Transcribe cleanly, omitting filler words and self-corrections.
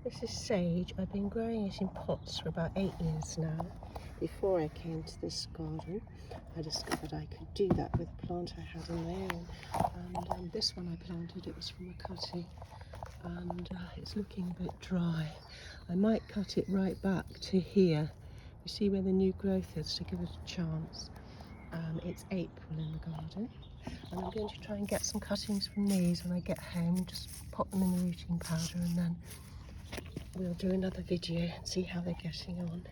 This is sage. I've been growing it in pots for about 8 years now. Before I came to this garden, I discovered I could do that with a plant I had in my own. And this one I planted, it was from a cutting, and it's looking a bit dry. I might cut it right back to here. You see where the new growth is, to give it a chance. It's April in the garden, and I'm going to try and get some cuttings from these when I get home, just pop them in the rooting powder, and then we'll do another video and see how they're getting on.